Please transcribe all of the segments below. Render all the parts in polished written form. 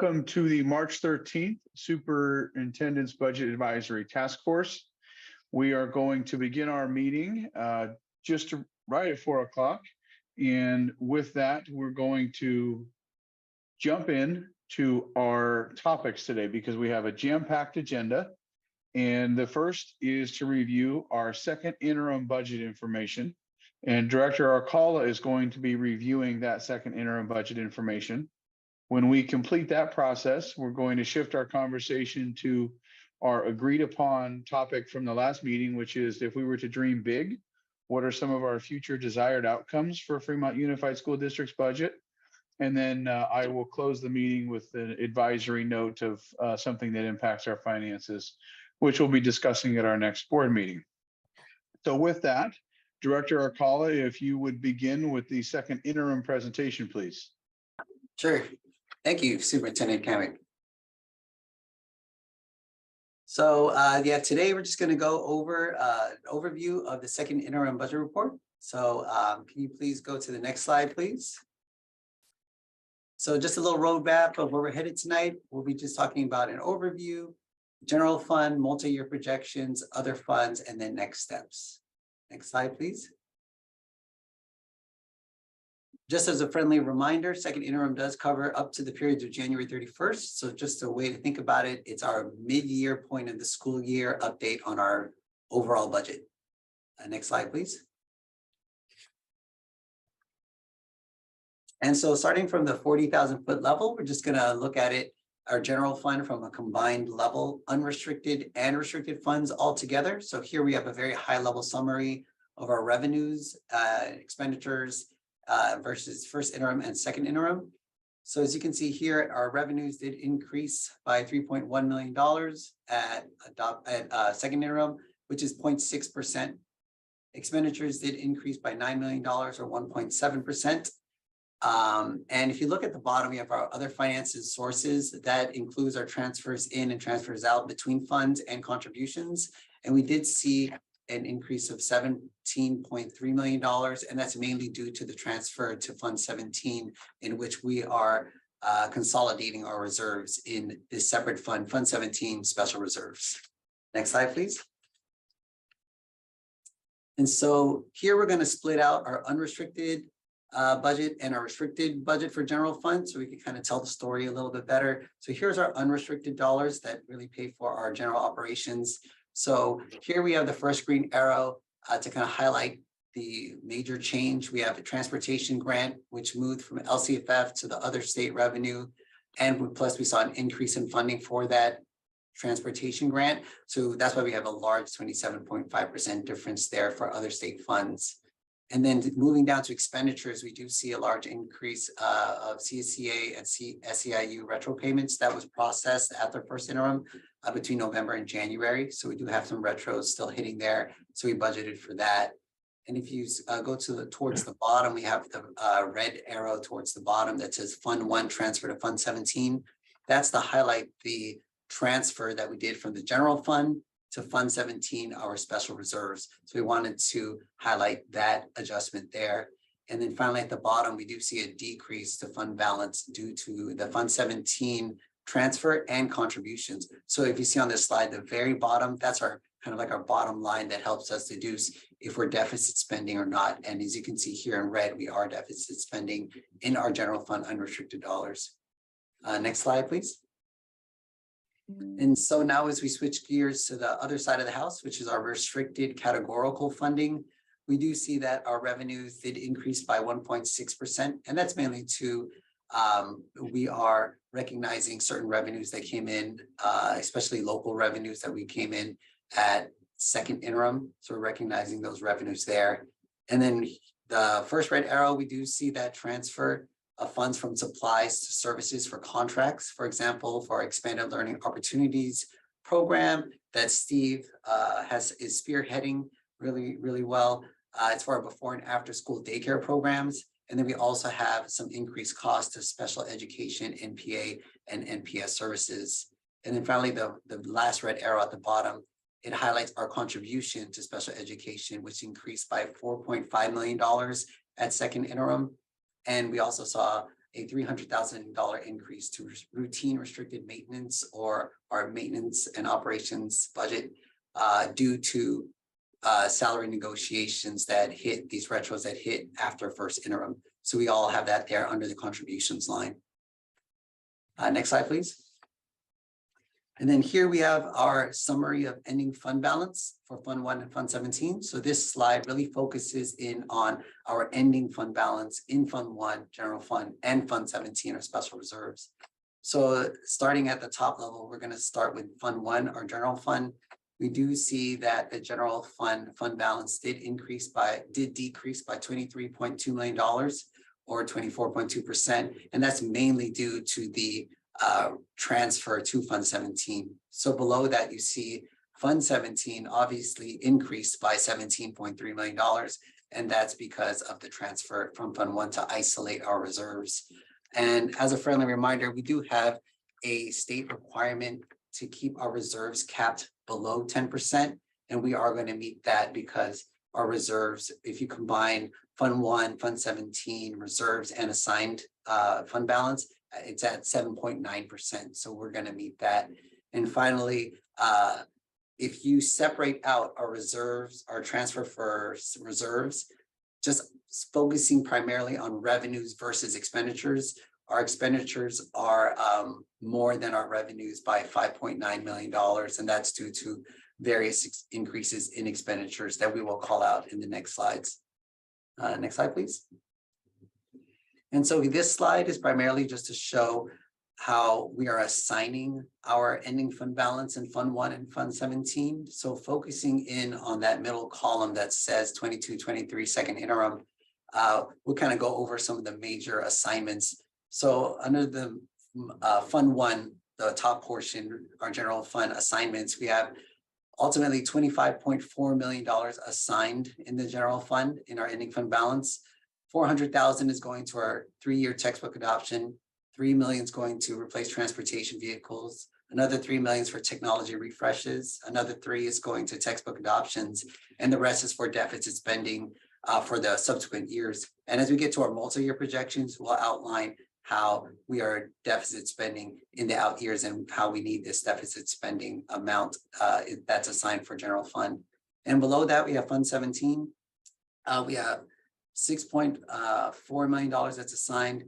Welcome to the March 13th Superintendent's Budget Advisory Task Force. We are going to begin our meeting just right at 4 o'clock. And with that, we're going to jump in to our topics today because we have a jam-packed agenda. And the first is to review our second interim budget information. And Director Arcala is going to be reviewing that second interim budget information. When we complete that process, we're going to shift our conversation to our agreed upon topic from the last meeting, which is if we were to dream big, what are some of our future desired outcomes for Fremont Unified School District's budget? And then I will close the meeting with an advisory note of something that impacts our finances, which we'll be discussing at our next board meeting. So with that, Director Arcala, if you would begin with the second interim presentation, please. Sure. Thank you, Superintendent Kamick. So yeah, today we're just going to go over an overview of the second interim budget report. So can you please go to the next slide, please? So just a little roadmap of where we're headed tonight. We'll be just talking about an overview, general fund, multi-year projections, other funds, and then next steps. Next slide, please. Just as a friendly reminder, second interim does cover up to the periods of January 31st. So just a way to think about it, it's our mid-year point of the school year update on our overall budget. Next slide, please. And so starting from the 40,000 foot level, we're just gonna look at it, our general fund from a combined level, unrestricted and restricted funds all together. So here we have a very high level summary of our revenues, expenditures, versus first interim and second interim. So as you can see here, our revenues did increase by $3.1 million at second interim, which is 0.6%. Expenditures did increase by $9 million or 1.7%. And if you look at the bottom, we have our other finances sources. That includes our transfers in and transfers out between funds and contributions. And we did see an increase of $17.3 million, and that's mainly due to the transfer to Fund 17, in which we are consolidating our reserves in this separate fund, Fund 17 Special Reserves. Next slide, please. And so here we're going to split out our unrestricted budget and our restricted budget for general fund, so we can kind of tell the story a little bit better. So here's our unrestricted dollars that really pay for our general operations. So here we have the first green arrow to kind of highlight the major change. We have a transportation grant, which moved from LCFF to the other state revenue. And plus we saw an increase in funding for that transportation grant. So that's why we have a large 27.5% difference there for other state funds. And then moving down to expenditures, we do see a large increase of CSCA and SEIU retro payments that was processed at the first interim between November and January. So we do have some retros still hitting there. So we budgeted for that. And if you go to towards the bottom, we have the red arrow towards the bottom that says Fund 1 transfer to Fund 17. That's to highlight the transfer that we did from the general fund to Fund 17, our special reserves. So we wanted to highlight that adjustment there. And then finally at the bottom, we do see a decrease to fund balance due to the Fund 17 transfer and contributions. So if you see on this slide, the very bottom, that's our kind of like our bottom line that helps us deduce if we're deficit spending or not. And as you can see here in red, we are deficit spending in our general fund unrestricted dollars. Next slide, please. And so now as we switch gears to the other side of the house, which is our restricted categorical funding, we do see that our revenues did increase by 1.6%. And that's mainly to, we are recognizing certain revenues that came in, especially local revenues that we came in at second interim. So we're recognizing those revenues there. And then the first red arrow, we do see that transfer of funds from supplies to services for contracts. For example, for our expanded learning opportunities program that Steve is spearheading really well. It's for our before and after school daycare programs. And then we also have some increased costs of special education, NPA and NPS services. And then finally, the last red arrow at the bottom, it highlights our contribution to special education, which increased by $4.5 million at second interim. And we also saw a $300,000 increase to routine restricted maintenance or our maintenance and operations budget due to salary negotiations that hit these retros that hit after first interim. So we all have that there under the contributions line. Next slide, please. And then here we have our summary of ending fund balance for Fund 1 and Fund 17. So this slide really focuses in on our ending fund balance in Fund 1, General Fund, and Fund 17, or special reserves. So starting at the top level, we're going to start with Fund 1, our General Fund. We do see that the General Fund balance did decrease by $23.2 million, or 24.2%. And that's mainly due to the transfer to Fund 17. So below that, you see Fund 17 obviously increased by $17.3 million. And that's because of the transfer from Fund 1 to isolate our reserves. And as a friendly reminder, we do have a state requirement to keep our reserves capped below 10%. And we are going to meet that because our reserves, if you combine Fund 1, Fund 17 reserves and assigned fund balance, it's at 7.9%. So we're going to meet that. And finally, if you separate out our reserves, our transfer for reserves, just focusing primarily on revenues versus expenditures, our expenditures are more than our revenues by $5.9 million. And that's due to various increases in expenditures that we will call out in the next slides. Next slide, please. And so this slide is primarily just to show how we are assigning our ending fund balance in Fund 1 and Fund 17. So focusing in on that middle column that says 22-23 second interim, we'll kind of go over some of the major assignments. So under the Fund 1, the top portion, our general fund assignments, we have ultimately $25.4 million assigned in the general fund in our ending fund balance. $400,000 is going to our 3-year textbook adoption. $3 million is going to replace transportation vehicles. Another $3 million is for technology refreshes. Another $3 million is going to textbook adoptions, and the rest is for deficit spending for the subsequent years. And as we get to our multi-year projections, we'll outline how we are deficit spending in the out years and how we need this deficit spending amount that's assigned for general fund. And below that, we have Fund 17. We have $6.4 million that's assigned.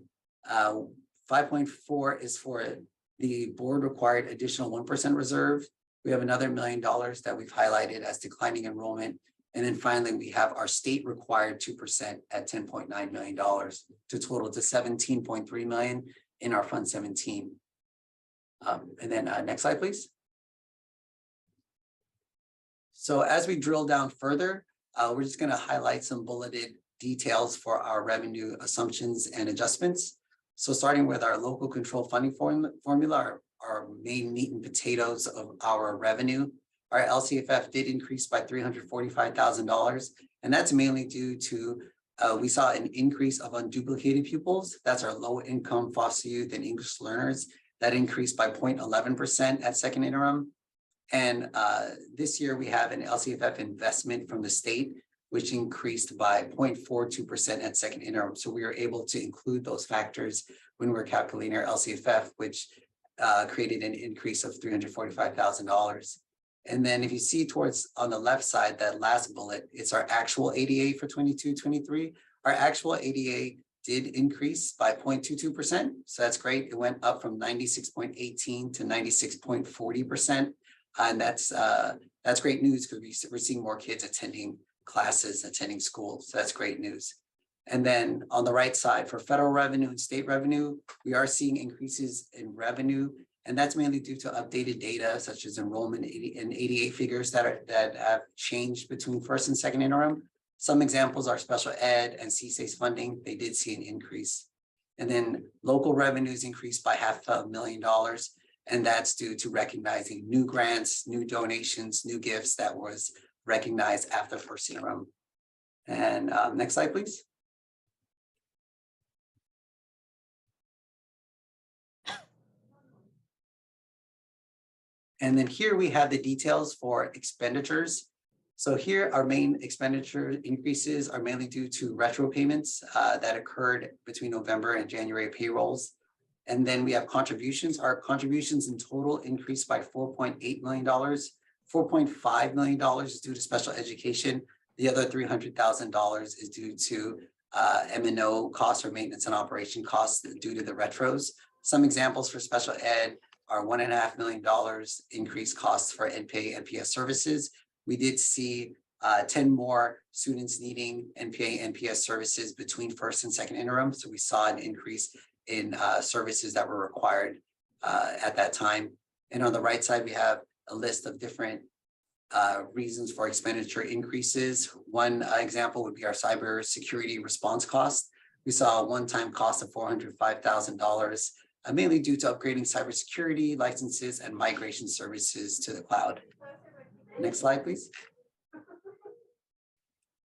5.4 is for the board required additional 1% reserve. We have another $1 million that we've highlighted as declining enrollment. And then finally, we have our state required 2% at $10.9 million to total to $17.3 million in our Fund 17. And then next slide, please. So as we drill down further, we're just going to highlight some bulleted details for our revenue assumptions and adjustments. So starting with our local control funding formula, our main meat and potatoes of our revenue, our LCFF did increase by $345,000. And that's mainly due to, we saw an increase of unduplicated pupils. That's our low income foster youth and English learners. That increased by 0.11% at second interim. And this year we have an LCFF investment from the state, which increased by 0.42% at second interim. So we were able to include those factors when we're calculating our LCFF, which created an increase of $345,000. And then if you see towards on the left side, that last bullet, it's our actual ADA for 22-23. Our actual ADA did increase by 0.22%. So that's great. It went up from 96.18 to 96.40%. And that's great news because we're seeing more kids attending classes, attending school. So that's great news. And then on the right side for federal revenue and state revenue, we are seeing increases in revenue. And that's mainly due to updated data such as enrollment and ADA figures that have changed between first and second interim. Some examples are special ed and CSACE funding. They did see an increase. And then local revenues increased by $500,000. And that's due to recognizing new grants, new donations, new gifts that was recognized after first interim. And next slide, please. And then here we have the details for expenditures. So here, our main expenditure increases are mainly due to retro payments that occurred between November and January payrolls. And then we have contributions. Our contributions in total increased by $4.8 million. $4.5 million is due to special education. The other $300,000 is due to M&O costs or maintenance and operation costs due to the retros. Some examples for special ed are $1.5 million increased costs for NPA NPS services. We did see 10 more students needing NPA NPS services between first and second interim. So we saw an increase in services that were required at that time. And on the right side, we have a list of different reasons for expenditure increases. One example would be our cybersecurity response cost. We saw a one-time cost of $405,000, mainly due to upgrading cybersecurity licenses and migration services to the cloud. Next slide, please.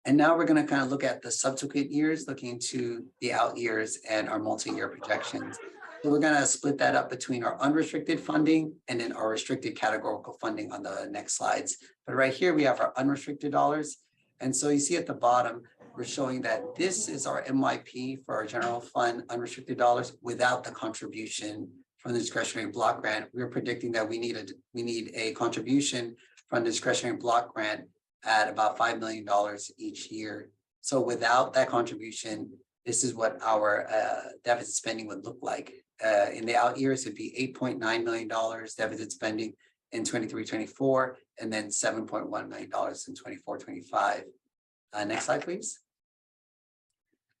And now we're going to kind of look at the subsequent years, looking into the out years and our multi-year projections. So we're going to split that up between our unrestricted funding and then our restricted categorical funding on the next slides. But right here, we have our unrestricted dollars. And so you see at the bottom, we're showing that this is our MYP for our general fund unrestricted dollars without the contribution from the discretionary block grant. We're predicting that we need a contribution from the discretionary block grant at about $5 million each year. So without that contribution, this is what our deficit spending would look like. In the out years, it'd be $8.9 million deficit spending in 23-24, and then $7.1 million in 24-25. Next slide, please.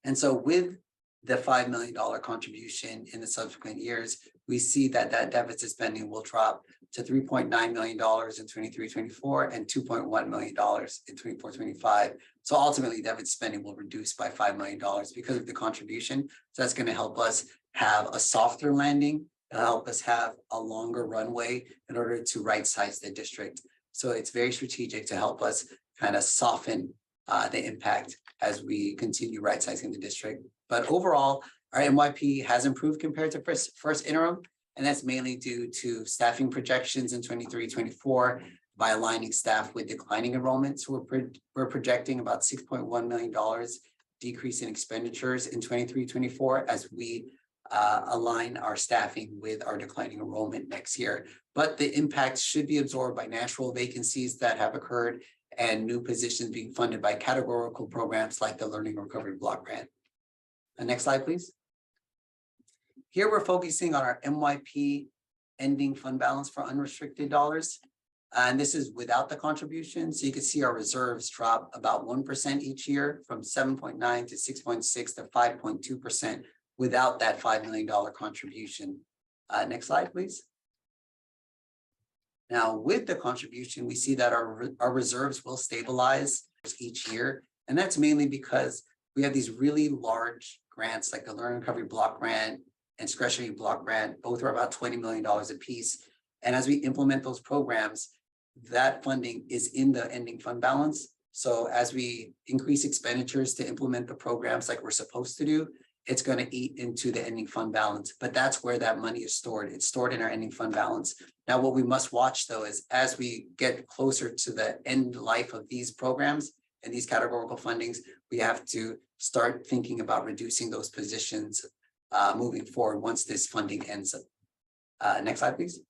And so with the $5 million contribution in the subsequent years, we see that that deficit spending will drop to $3.9 million in 23-24 and $2.1 million in 24-25. So ultimately, deficit spending will reduce by $5 million because of the contribution. So that's going to help us have a softer landing. It'll help us have a longer runway in order to right-size the district. So it's very strategic to help us kind of soften the impact as we continue right-sizing the district. But overall, our MYP has improved compared to first interim, and that's mainly due to staffing projections in 23-24 by aligning staff with declining enrollments. So we're projecting about $6.1 million decrease in expenditures in 23-24 as we align our staffing with our declining enrollment next year. But the impact should be absorbed by natural vacancies that have occurred and new positions being funded by categorical programs like the Learning Recovery Block Grant. Next slide, please. Here we're focusing on our MYP ending fund balance for unrestricted dollars. And this is without the contribution. So you can see our reserves drop about 1% each year from 7.9 to 6.6 to 5.2% without that $5 million contribution. Next slide, please. Now, with the contribution, we see that our reserves will stabilize each year. And that's mainly because we have these really large grants like the Learning Recovery Block Grant and Discretionary Block Grant. Both are about $20 million a piece. And as we implement those programs, that funding is in the ending fund balance. So as we increase expenditures to implement the programs like we're supposed to do, it's going to eat into the ending fund balance, but that's where that money is stored. It's stored in our ending fund balance. Now, what we must watch though, is as we get closer to the end life of these programs and these categorical fundings, we have to start thinking about reducing those positions moving forward once this funding ends. Next slide, please.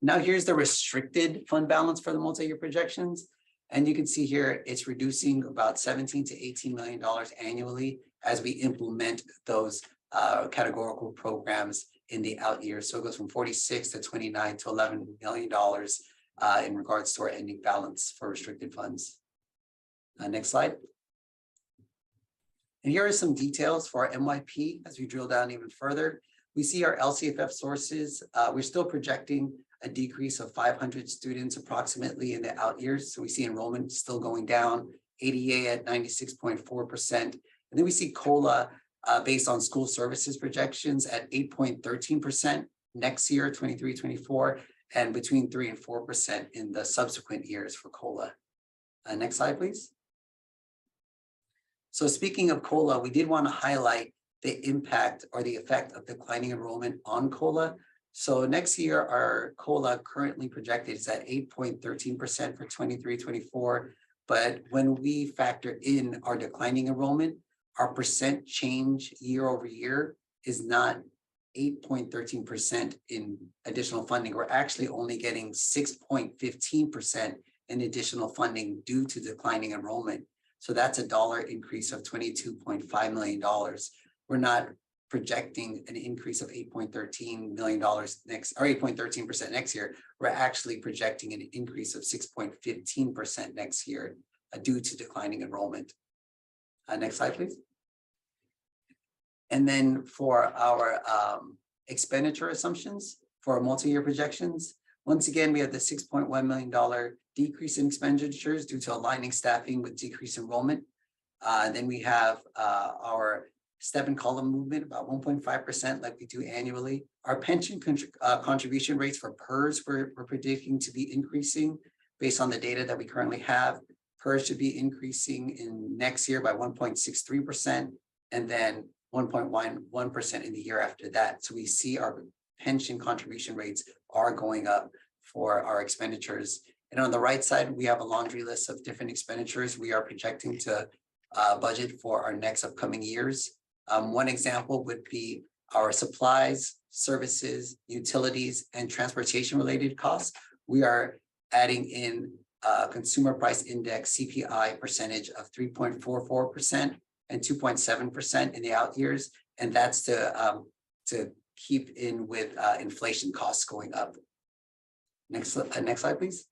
Now here's the restricted fund balance for the multi-year projections. And you can see here, it's reducing about $17 to $18 million annually as we implement those categorical programs in the out years. So it goes from 46 to 29 to $11 million in regards to our ending balance for restricted funds. Next slide. And here are some details for our MYP as we drill down even further. We see our LCFF sources. We're still projecting a decrease of 500 students approximately in the out years. So we see enrollment still going down, ADA at 96.4%. And then we see COLA based on school services projections at 8.13% next year, 23-24, and between 3 and 4% in the subsequent years for COLA. Next slide, please. So speaking of COLA, we did want to highlight the impact or the effect of declining enrollment on COLA. So next year, our COLA currently projected is at 8.13% for 23-24. But when we factor in our declining enrollment, our percent change year over year is not 8.13% in additional funding. We're actually only getting 6.15% in additional funding due to declining enrollment. So that's a dollar increase of $22.5 million. We're not projecting an increase of $8.13 million next, or 8.13% next year. We're actually projecting an increase of 6.15% next year due to declining enrollment. Next slide, please. And then for our expenditure assumptions for our multi-year projections, once again, we have the $6.1 million decrease in expenditures due to aligning staffing with decreased enrollment. Then we have our step and column movement, about 1.5% like we do annually. Our pension contribution rates for PERS, we're predicting to be increasing based on the data that we currently have. PERS should be increasing in next year by 1.63%, and then 1.11% in the year after that. So we see our pension contribution rates are going up for our expenditures. And on the right side, we have a laundry list of different expenditures we are projecting to budget for our next upcoming years. One example would be our supplies, services, utilities, and transportation related costs. We are adding in consumer price index CPI percentage of 3.44% and 2.7% in the out years. And that's to keep in with inflation costs going up. Next slide, please.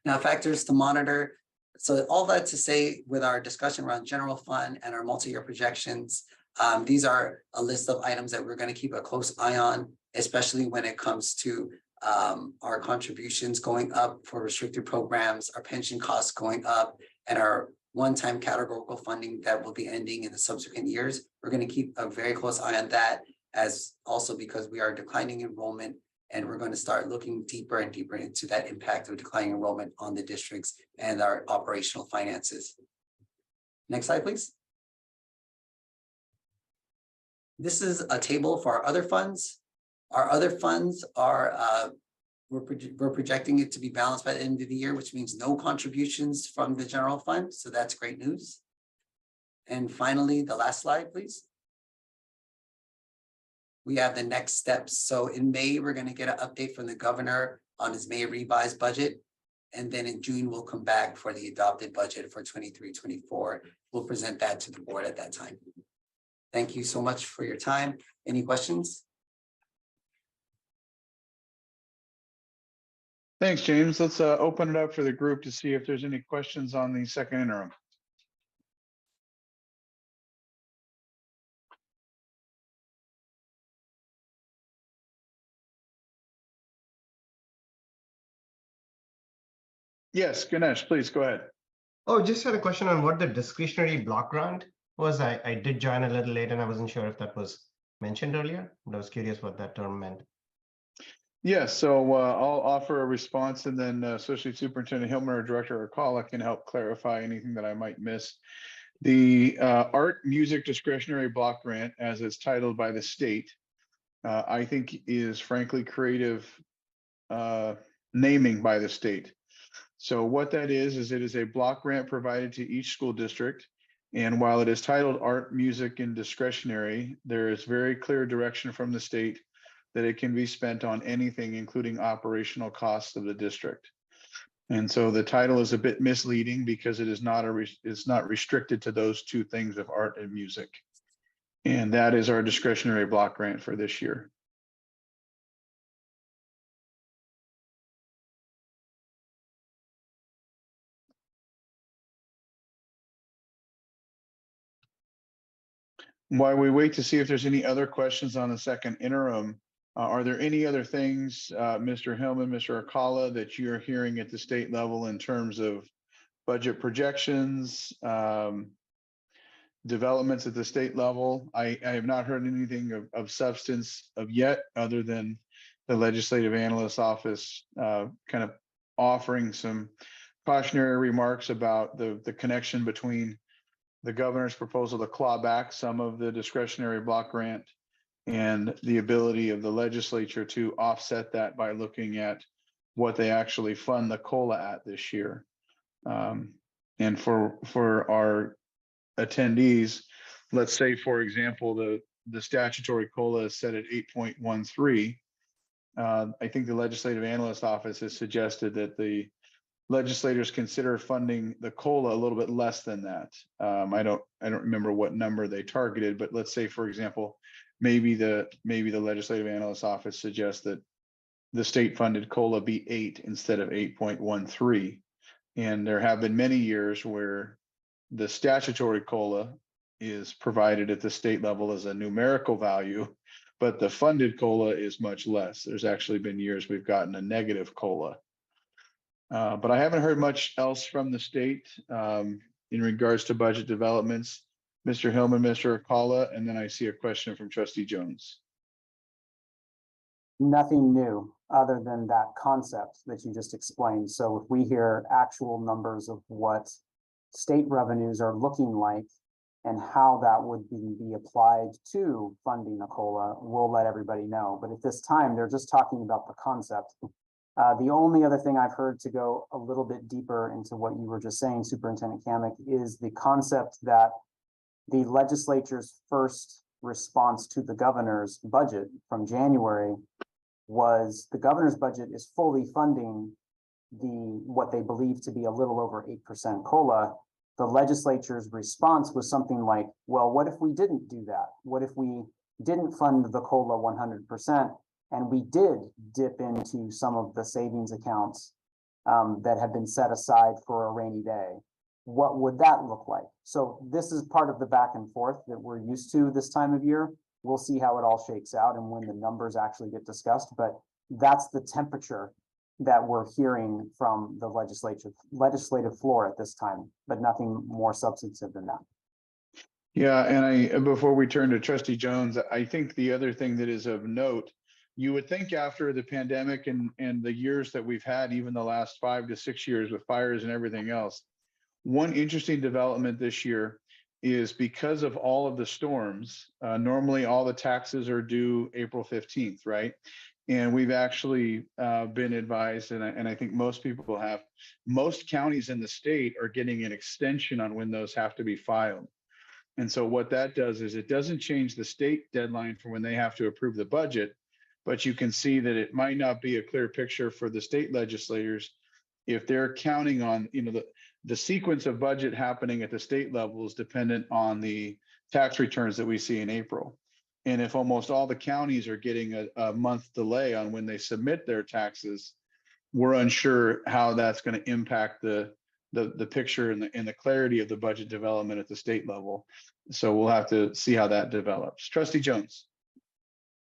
Now, factors to monitor. So all that to say, with our discussion around general fund and our multi-year projections, these are a list of items that we're going to keep a close eye on, especially when it comes to our contributions going up for restricted programs, our pension costs going up, and our one-time categorical funding that will be ending in the subsequent years. We're going to keep a very close eye on that, as also because we are declining enrollment, and we're going to start looking deeper and deeper into that impact of declining enrollment on the districts and our operational finances. Next slide, please. This is a table for our other funds. Our other funds are, we're projecting it to be balanced by the end of the year, which means no contributions from the general fund. So that's great news. And finally, the last slide, please. We have the next steps. So in May, we're going to get an update from the governor on his May revised budget. And then in June, we'll come back for the adopted budget for 23-24. We'll present that to the board at that time. Thank you so much for your time. Any questions? Thanks, James. Let's open it up for the group to see if there's any questions on the second interim. Yes, Ganesh, please go ahead. Oh, just had a question on what the discretionary block grant was. I did join a little late and I wasn't sure if that was mentioned earlier, but I was curious what that term meant. Yes, so I'll offer a response, and then Associate Superintendent Hillman or Director Akala can help clarify anything that I might miss. The art music discretionary block grant, as it's titled by the state, I think is frankly creative naming by the state. So what that is it is a block grant provided to each school district. And while it is titled art, music, and discretionary, there is very clear direction from the state that it can be spent on anything, including operational costs of the district. And so the title is a bit misleading because it is not it's not restricted to those two things of art and music. And that is our discretionary block grant for this year. While we wait to see if there's any other questions on the second interim, are there any other things, Mr. Hillman, Mr. Akala, that you're hearing at the state level in terms of budget projections, developments at the state level? I have not heard anything of substance of yet, other than the legislative analyst's office kind of offering some cautionary remarks about the connection between the governor's proposal to claw back some of the discretionary block grant and the ability of the legislature to offset that by looking at what they actually fund the COLA at this year. And for our attendees, let's say, for example, the statutory COLA is set at 8.13. I think the Legislative Analyst Office has suggested that the legislators consider funding the COLA a little bit less than that. I don't remember what number they targeted, but let's say, for example, maybe the Legislative Analyst Office suggests that the state funded COLA be 8 instead of 8.13. And there have been many years where the statutory COLA is provided at the state level as a numerical value, but the funded COLA is much less. There's actually been years we've gotten a negative COLA. But I haven't heard much else from the state in regards to budget developments. Mr. Hillman, Mr. Akala, and then I see a question from Trustee Jones. Nothing new other than that concept that you just explained. So if we hear actual numbers of what state revenues are looking like and how that would be applied to funding a COLA, we'll let everybody know. But at this time, they're just talking about the concept. The only other thing I've heard, to go a little bit deeper into what you were just saying, Superintendent Kamick, is the concept that the legislature's first response to the governor's budget from January was the governor's budget is fully funding what they believe to be a little over 8% COLA. The legislature's response was something like, well, what if we didn't do that? What if we didn't fund the COLA 100%? And we did dip into some of the savings accounts that have been set aside for a rainy day. What would that look like? So this is part of the back and forth that we're used to this time of year. We'll see how it all shakes out and when the numbers actually get discussed, but that's the temperature that we're hearing from the legislative floor at this time, but nothing more substantive than that. Yeah, and before we turn to Trustee Jones, I think the other thing that is of note, you would think after the pandemic and the years that we've had, even the last 5 to 6 years with fires and everything else, one interesting development this year is because of all of the storms, normally all the taxes are due April 15th, right? And we've actually been advised, and I think most people have, most counties in the state are getting an extension on when those have to be filed. And so what that does is it doesn't change the state deadline for when they have to approve the budget, but you can see that it might not be a clear picture for the state legislators if they're counting on, the sequence of budget happening at the state level is dependent on the tax returns that we see in April. And if almost all the counties are getting a month delay on when they submit their taxes, we're unsure how that's going to impact the picture and the clarity of the budget development at the state level. So we'll have to see how that develops. Trustee Jones.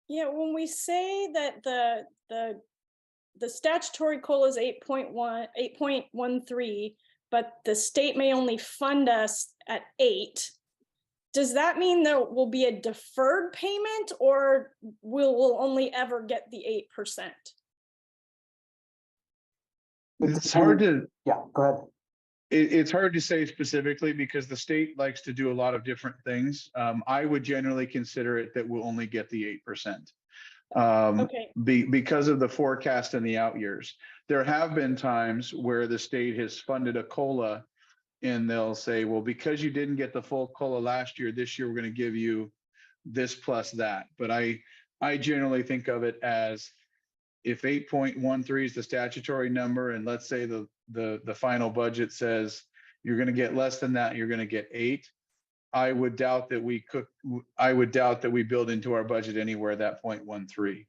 Yeah, when we say that the statutory COLA is 8.13, but the state may only fund us at 8, does that mean there will be a deferred payment, or we'll only ever get the 8%? It's hard to, Yeah, go ahead. it's hard to say specifically because the state likes to do a lot of different things. I would generally consider it that we'll only get the 8%. Okay. Because of the forecast in the out years. There have been times where the state has funded a COLA and they'll say, well, because you didn't get the full COLA last year, this year we're going to give you this plus that. But I generally think of it as if 8.13 is the statutory number, and let's say the final budget says you're going to get less than that, you're going to get 8. I would doubt that we build into our budget anywhere that 0.13.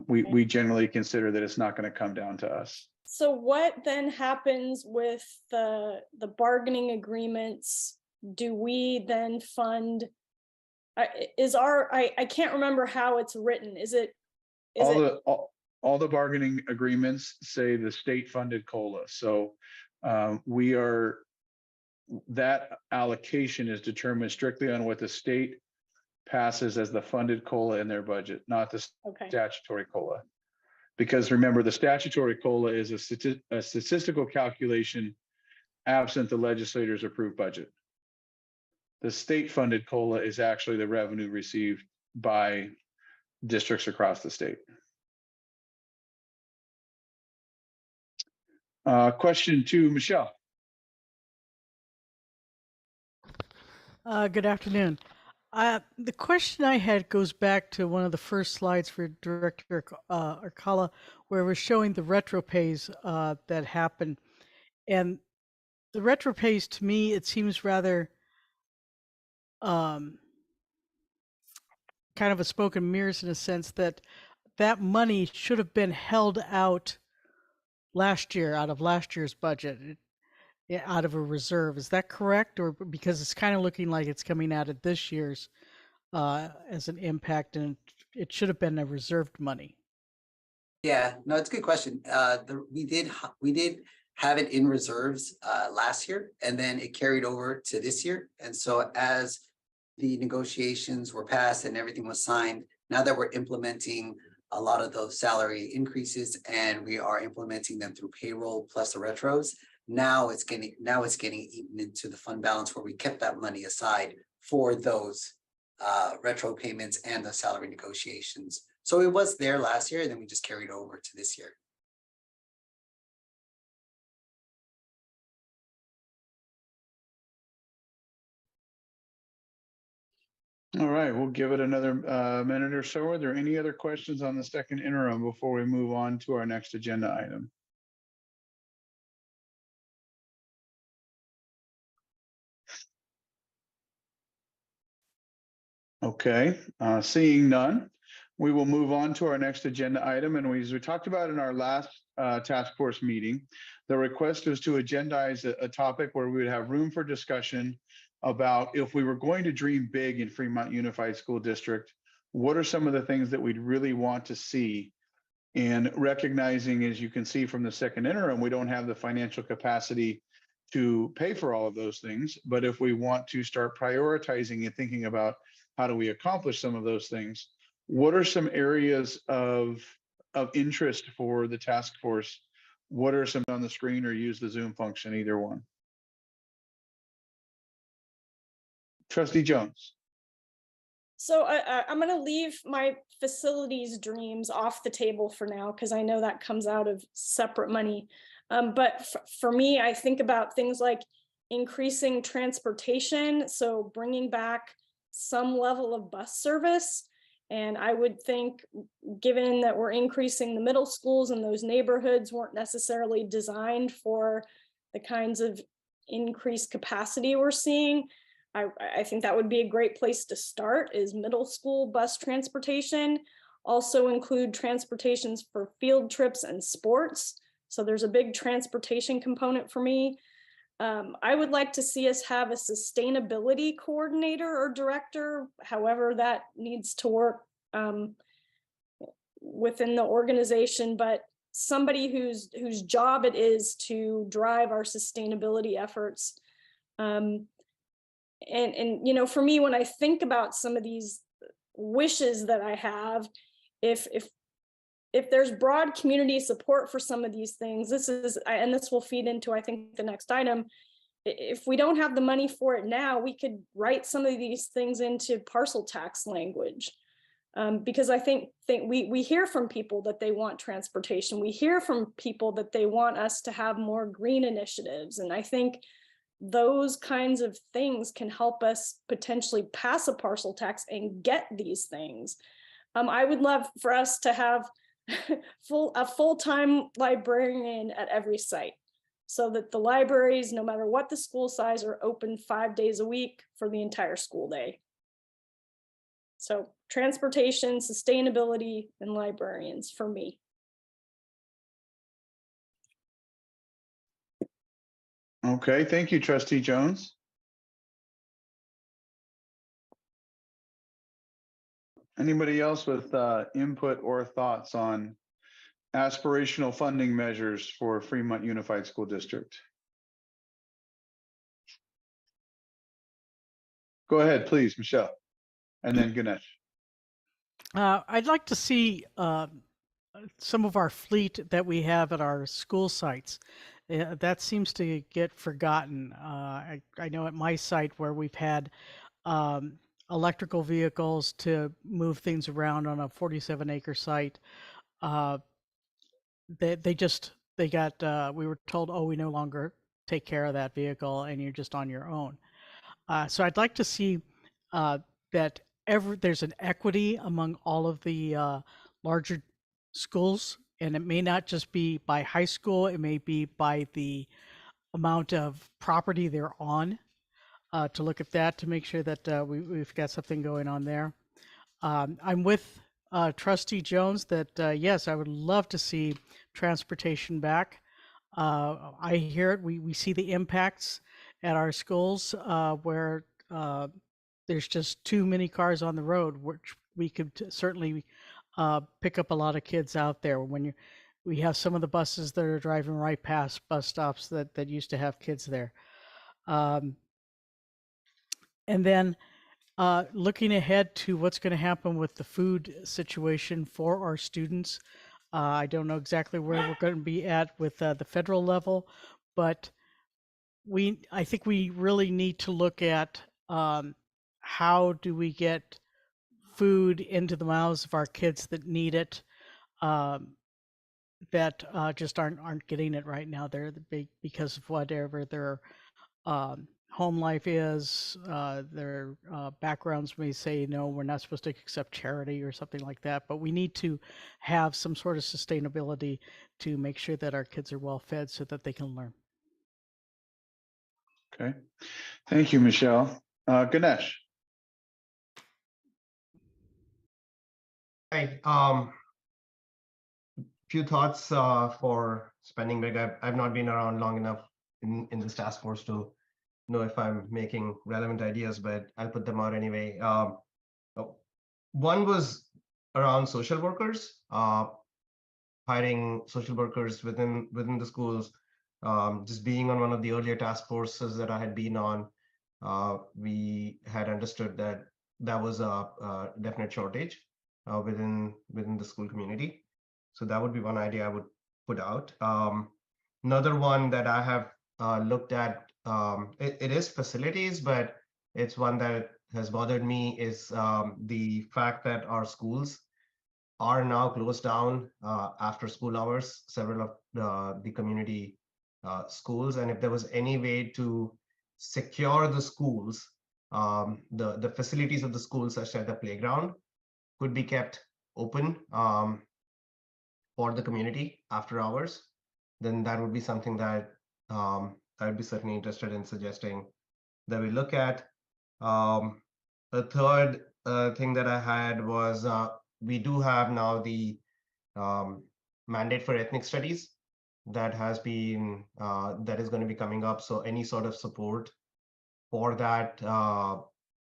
We generally consider that it's not going to come down to us. So what then happens with the bargaining agreements? Do we then fund? I can't remember how it's written. All the bargaining agreements say the state funded COLA. So that allocation is determined strictly on what the state passes as the funded COLA in their budget, not the statutory COLA. Because remember, the statutory COLA is a statistical calculation absent the legislator's approved budget. The state funded COLA is actually the revenue received by districts across the state. Question to Michelle. Good afternoon. The question I had goes back to one of the first slides for Director Arcala, where we're showing the retro pays that happen. And the retro pays, to me, it seems rather kind of a smoke and mirrors in a sense that that money should have been held out last year out of last year's budget, out of a reserve. Is that correct? Or because it's kind of looking like it's coming out of this year's as an impact, and it should have been a reserved money. Yeah, no, it's a good question. We did have it in reserves last year, and then it carried over to this year. And so as the negotiations were passed and everything was signed, now that we're implementing a lot of those salary increases and we are implementing them through payroll plus the retros, now it's getting eaten into the fund balance where we kept that money aside for those retro payments and the salary negotiations. So it was there last year, and then we just carried over to this year. All right, we'll give it another minute or so. Are there any other questions on the second interim before we move on to our next agenda item? Okay, seeing none, we will move on to our next agenda item. And as we talked about in our last task force meeting, the request was to agendize a topic where we would have room for discussion about if we were going to dream big in Fremont Unified School District, what are some of the things that we'd really want to see? And recognizing, as you can see from the second interim, we don't have the financial capacity to pay for all of those things. But if we want to start prioritizing and thinking about how do we accomplish some of those things, what are some areas of interest for the task force? What are some on the screen, or use the Zoom function, either one? Trustee Jones. So I'm going to leave my facilities dreams off the table for now, because I know that comes out of separate money. But for me, I think about things like increasing transportation, so bringing back some level of bus service. And I would think, given that we're increasing the middle schools and those neighborhoods weren't necessarily designed for the kinds of increased capacity we're seeing, I think that would be a great place to start, is middle school bus transportation. Also include transportations for field trips and sports. So there's a big transportation component for me. I would like to see us have a sustainability coordinator or director, however that needs to work within the organization, but somebody whose job it is to drive our sustainability efforts. And you know, for me, when I think about some of these wishes that I have, if there's broad community support for some of these things, and this will feed into, I think, the next item. If we don't have the money for it now, we could write some of these things into parcel tax language. Because I think we hear from people that they want transportation. We hear from people that they want us to have more green initiatives. And I think those kinds of things can help us potentially pass a parcel tax and get these things. I would love for us to have a full-time librarian at every site, so that the libraries, no matter what the school size, are open 5 days a week for the entire school day. So transportation, sustainability, and librarians for me. Okay, thank you, Trustee Jones. Anybody else with input or thoughts on aspirational funding measures for Fremont Unified School District? Go ahead, please, Michelle, and then Ganesh. I'd like to see some of our fleet that we have at our school sites. That seems to get forgotten. I know at my site where we've had a electrical vehicles to move things around on a 47-acre site. They got, we were told, oh, we no longer take care of that vehicle and you're just on your own. So I'd like to see that there's an equity among all of the larger schools, and it may not just be by high school, it may be by the amount of property they're on, to look at that to make sure that we've got something going on there. I'm with Trustee Jones that yes, I would love to see transportation back. I hear it. We see the impacts at our schools where there's just too many cars on the road, which we could certainly pick up a lot of kids out there. We have some of the buses that are driving right past bus stops that used to have kids there. And then looking ahead to what's going to happen with the food situation for our students. I don't know exactly where we're going to be at with the federal level, but I think we really need to look at how do we get food into the mouths of our kids that need it, that just aren't getting it right now. They're because of whatever their home life is, their backgrounds may say, no, we're not supposed to accept charity or something like that, but we need to have some sort of sustainability to make sure that our kids are well fed so that they can learn. Okay, thank you, Michelle. Ganesh. Hi, few thoughts for spending big. I've not been around long enough in this task force to know if I'm making relevant ideas, but I'll put them out anyway. One was around social workers, hiring social workers within the schools. Just being on one of the earlier task forces that I had been on, we had understood that that was a definite shortage within the school community. So that would be one idea I would put out. Another one that I have looked at, it is facilities, but it's one that has bothered me is the fact that our schools are now closed down after school hours, several of the community schools. And if there was any way to secure the schools, the facilities of the schools, such as the playground, could be kept open for the community after hours, then that would be something that I'd be certainly interested in suggesting that we look at. The third thing that I had was we do have now the mandate for ethnic studies that has been that is going to be coming up. So any sort of support for that,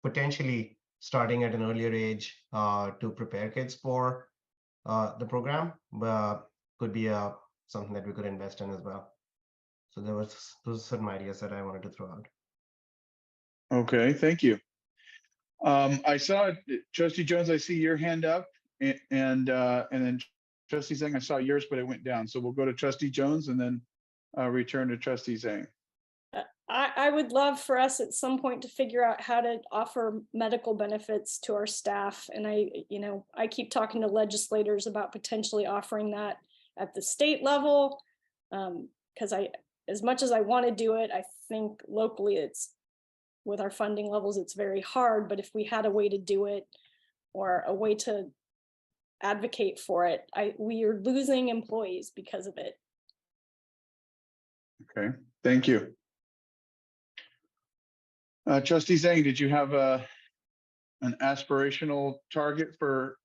potentially starting at an earlier age to prepare kids for the program, could be something that we could invest in as well. So those are some ideas that I wanted to throw out. Okay, thank you. I saw Trustee Jones, I see your hand up, and then Trustee Zhang, I saw yours, but it went down. So we'll go to Trustee Jones and then return to Trustee Zhang. I would love for us at some point to figure out how to offer medical benefits to our staff. And I keep talking to legislators about potentially offering that at the state level. Because as much as I want to do it, I think locally with our funding levels, it's very hard. But if we had a way to do it or a way to advocate for it, we are losing employees because of it. Okay, thank you. Trustee Zhang, did you have an aspirational target for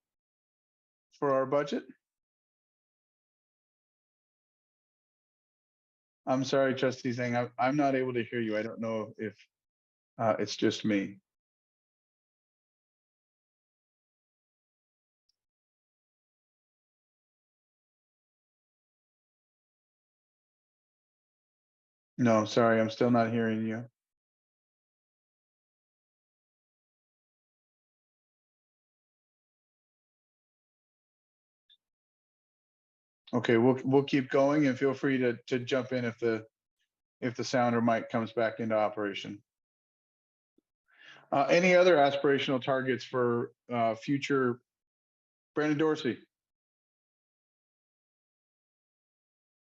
our budget? I'm sorry, Trustee Zhang, I'm not able to hear you. I don't know if it's just me. No, sorry, I'm still not hearing you. Okay, we'll keep going, and feel free to jump in if the sound or mic comes back into operation. Any other aspirational targets for future? Brandon Dorsey.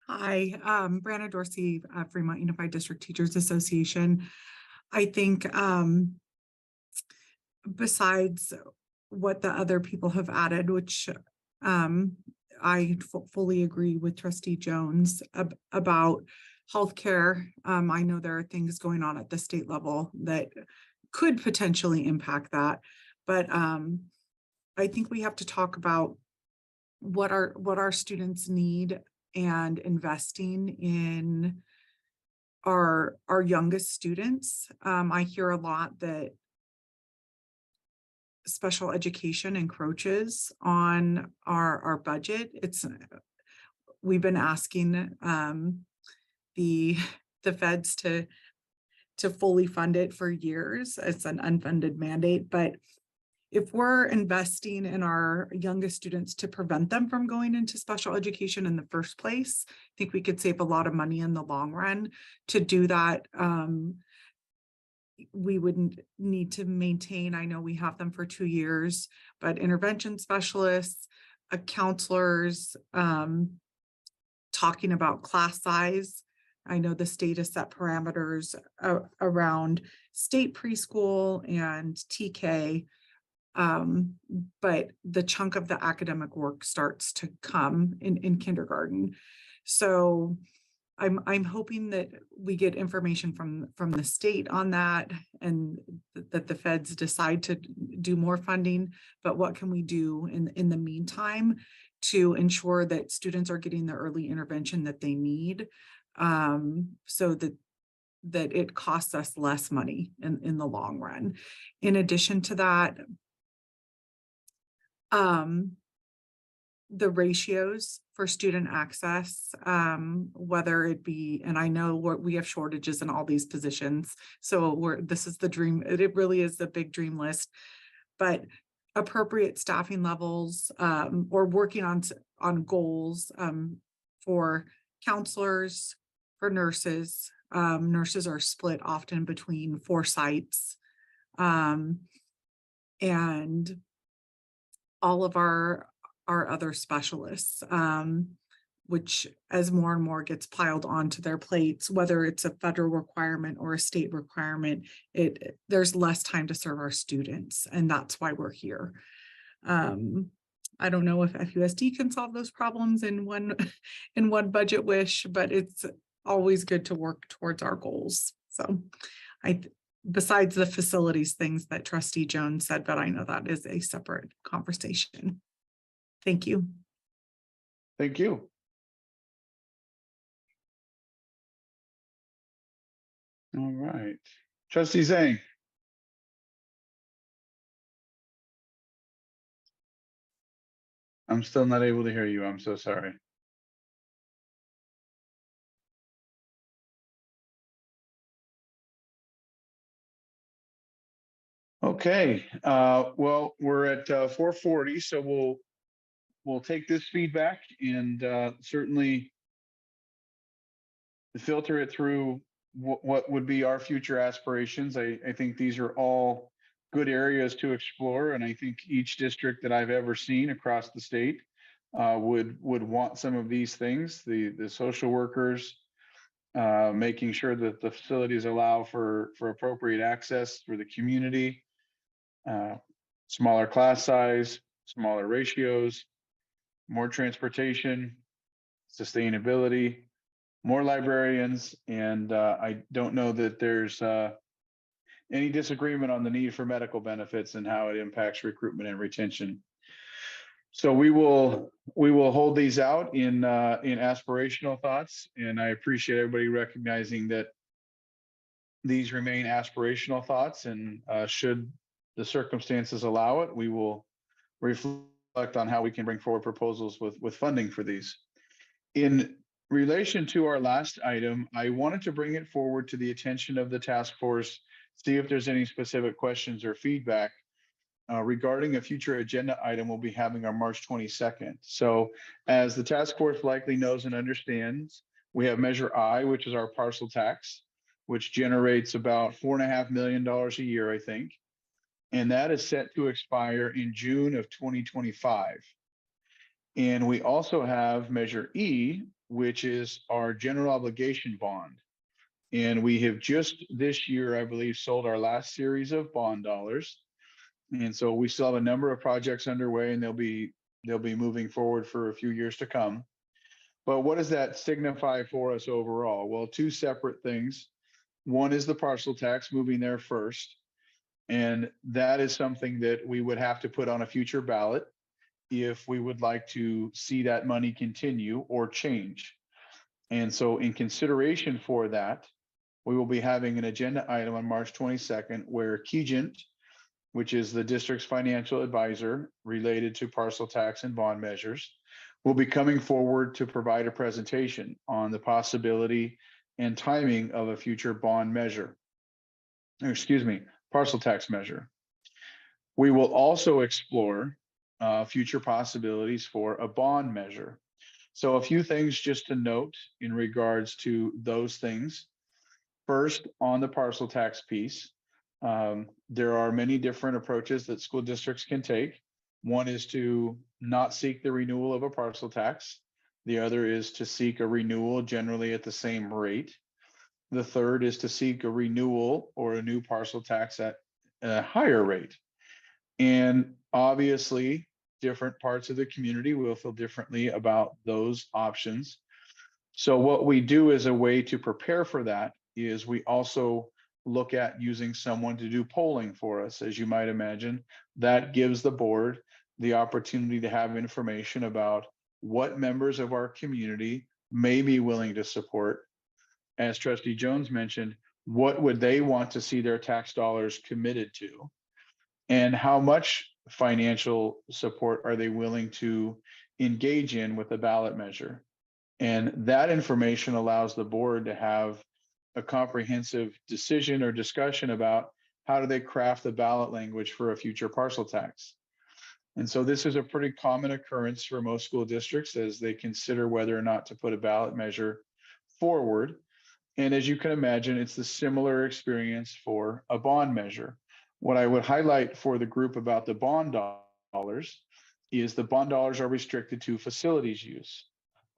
Hi, Brianna Dorsey, Fremont Unified District Teachers Association. I think besides what the other people have added, which I fully agree with Trustee Jones about healthcare. I know there are things going on at the state level that could potentially impact that, but I think we have to talk about what our students need and investing in our youngest students. I hear a lot that special education encroaches on our budget. We've been asking the feds to fully fund it for years. It's an unfunded mandate, but if we're investing in our youngest students to prevent them from going into special education in the first place, I think we could save a lot of money in the long run. To do that, we wouldn't need to maintain, I know we have them for 2 years, but intervention specialists, counselors, talking about class size. I know the state has set parameters around state preschool and TK. But the chunk of the academic work starts to come in kindergarten. So I'm hoping that we get information from the state on that, and that the feds decide to do more funding. But what can we do in the meantime to ensure that students are getting the early intervention that they need, so that it costs us less money in the long run. In addition to that, the ratios for student access, whether it be, and I know we have shortages in all these positions, so this is the dream. It really is the big dream list, but appropriate staffing levels, or working on goals for counselors, for nurses. Nurses are split often between 4 sites, and all of our other specialists, which as more and more gets piled onto their plates, whether it's a federal requirement or a state requirement, there's less time to serve our students, and that's why we're here. I don't know if FUSD can solve those problems in one budget wish, but it's always good to work towards our goals. So besides the facilities things that Trustee Jones said, but I know that is a separate conversation. Thank you. Thank you. All right. Trustee Zhang. I'm still not able to hear you. I'm so sorry. Okay, well, we're at 4:40, so we'll take this feedback and certainly filter it through what would be our future aspirations. I think these are all good areas to explore, and I think each district that I've ever seen across the state would want some of these things. The social workers, making sure that the facilities allow for appropriate access for the community, smaller class size, smaller ratios, more transportation, sustainability, more librarians, and I don't know that there's any disagreement on the need for medical benefits and how it impacts recruitment and retention. So we will hold these out in aspirational thoughts, and I appreciate everybody recognizing that these remain aspirational thoughts, and should the circumstances allow it, we will reflect on how we can bring forward proposals with funding for these. In relation to our last item, I wanted to bring it forward to the attention of the task force, see if there's any specific questions or feedback regarding a future agenda item we'll be having on March 22nd. So as the task force likely knows and understands, we have Measure I, which is our parcel tax, which generates about $4.5 million a year, I think. and that is set to expire in June of 2025. And we also have Measure E, which is our general obligation bond. And we have just this year, I believe, sold our last series of bond dollars. And so we still have a number of projects underway, and they'll be moving forward for a few years to come. But what does that signify for us overall? Well, two separate things. One is the parcel tax, moving there first. And that is something that we would have to put on a future ballot if we would like to see that money continue or change. And so in consideration for that, we will be having an agenda item on March 22nd where Kegent, which is the district's financial advisor related to parcel tax and bond measures, will be coming forward to provide a presentation on the possibility and timing of a future bond measure. Excuse me, parcel tax measure. We will also explore future possibilities for a bond measure. So a few things just to note in regards to those things. First, on the parcel tax piece, there are many different approaches that school districts can take. One is to not seek the renewal of a parcel tax. The other is to seek a renewal generally at the same rate. The third is to seek a renewal or a new parcel tax at a higher rate. And obviously, different parts of the community will feel differently about those options. So what we do as a way to prepare for that is we also look at using someone to do polling for us. As you might imagine, that gives the board the opportunity to have information about what members of our community may be willing to support. As Trustee Jones mentioned, what would they want to see their tax dollars committed to? And how much financial support are they willing to engage in with the ballot measure? And that information allows the board to have a comprehensive decision or discussion about how do they craft the ballot language for a future parcel tax. And so this is a pretty common occurrence for most school districts as they consider whether or not to put a ballot measure forward. And as you can imagine, it's the similar experience for a bond measure. What I would highlight for the group about the bond dollars is the bond dollars are restricted to facilities use.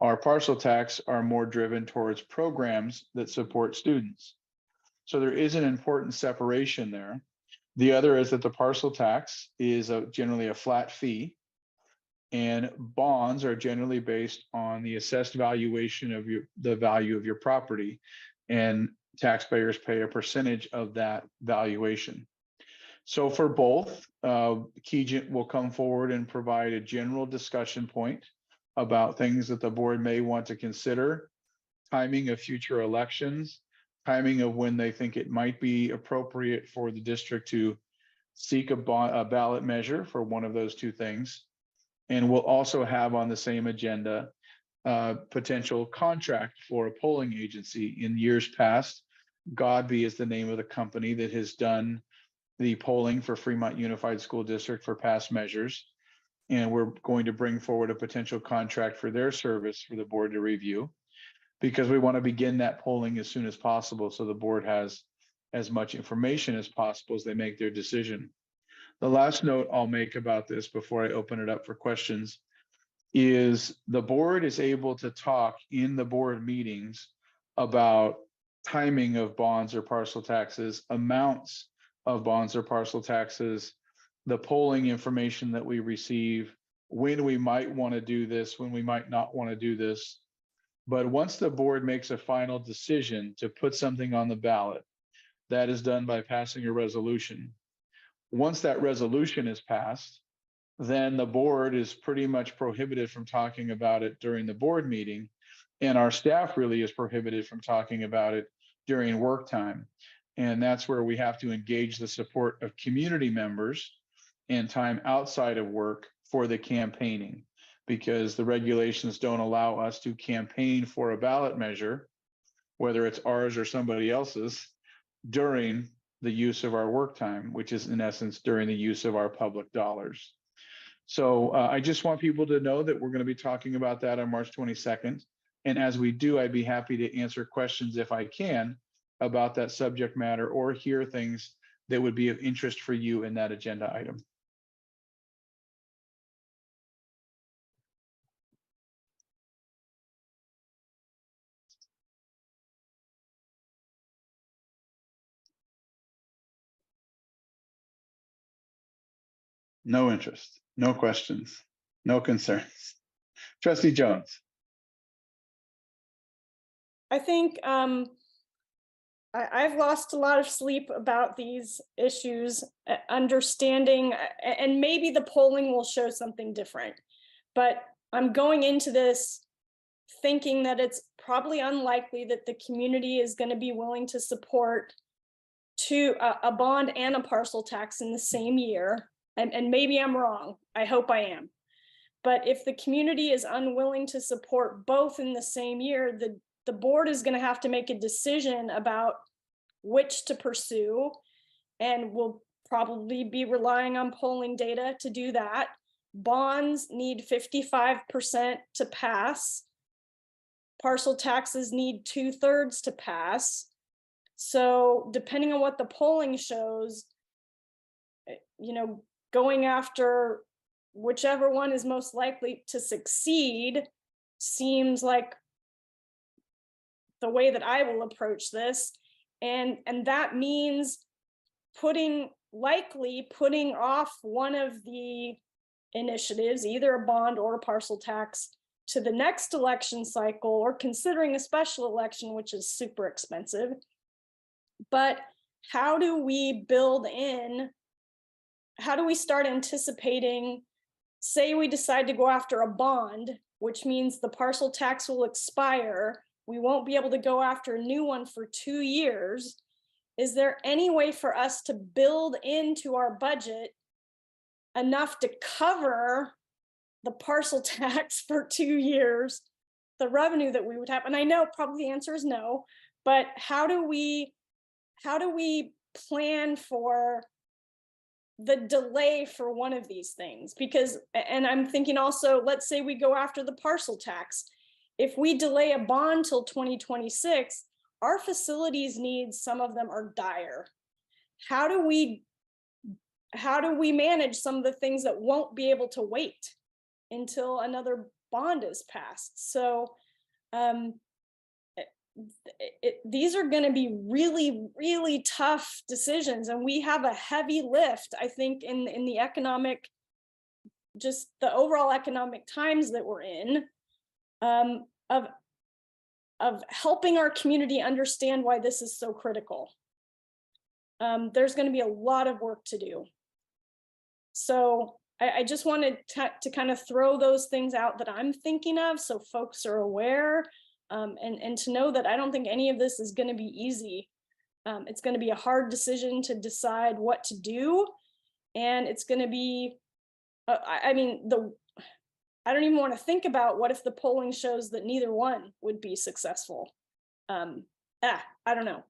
Our parcel tax are more driven towards programs that support students. So there is an important separation there. The other is that the parcel tax is generally a flat fee, and bonds are generally based on the assessed valuation of the value of your property, and taxpayers pay a percentage of that valuation. So for both, Kegent will come forward and provide a general discussion point about things that the board may want to consider, timing of future elections, timing of when they think it might be appropriate for the district to seek a ballot measure for one of those two things. And we'll also have on the same agenda potential contract for a polling agency. In years past, Godby is the name of the company that has done the polling for Fremont Unified School District for past measures. And we're going to bring forward a potential contract for their service for the board to review, because we want to begin that polling as soon as possible so the board has as much information as possible as they make their decision. The last note I'll make about this before I open it up for questions is the board is able to talk in the board meetings about timing of bonds or parcel taxes, amounts of bonds or parcel taxes, the polling information that we receive, when we might want to do this, when we might not want to do this. But once the board makes a final decision to put something on the ballot, that is done by passing a resolution. Once that resolution is passed, then the board is pretty much prohibited from talking about it during the board meeting, and our staff really is prohibited from talking about it during work time. And that's where we have to engage the support of community members and time outside of work for the campaigning, because the regulations don't allow us to campaign for a ballot measure, whether it's ours or somebody else's, during the use of our work time, which is in essence during the use of our public dollars. So I just want people to know that we're going to be talking about that on March 22nd. And as we do, I'd be happy to answer questions if I can about that subject matter or hear things that would be of interest for you in that agenda item. No interest, no questions, no concerns. Trustee Jones. I think I've lost a lot of sleep about these issues, understanding, and maybe the polling will show something different. But I'm going into this thinking that it's probably unlikely that the community is going to be willing to support a bond and a parcel tax in the same year. And maybe I'm wrong. I hope I am. But if the community is unwilling to support both in the same year, the board is going to have to make a decision about which to pursue. And we'll probably be relying on polling data to do that. Bonds need 55% to pass. Parcel taxes need 2/3 to pass. So depending on what the polling shows, going after whichever one is most likely to succeed seems like the way that I will approach this. And that means putting off one of the initiatives, either a bond or a parcel tax, to the next election cycle, or considering a special election, which is super expensive. But how do we start anticipating, say we decide to go after a bond, which means the parcel tax will expire, we won't be able to go after a new one for 2 years. Is there any way for us to build into our budget enough to cover the parcel tax for 2 years, the revenue that we would have? And I know probably the answer is no, but how do we plan for the delay for one of these things? Because, and I'm thinking also, let's say we go after the parcel tax. If we delay a bond till 2026, our facilities needs, some of them are dire. How do we manage some of the things that won't be able to wait until another bond is passed? So these are going to be really, really tough decisions, and we have a heavy lift, I think, in the economic, just the overall economic times that we're in, of helping our community understand why this is so critical. There's going to be a lot of work to do. So I just wanted to kind of throw those things out that I'm thinking of, so folks are aware. And to know that I don't think any of this is going to be easy. It's going to be a hard decision to decide what to do. And it's going to be, I don't even want to think about what if the polling shows that neither one would be successful. I don't know.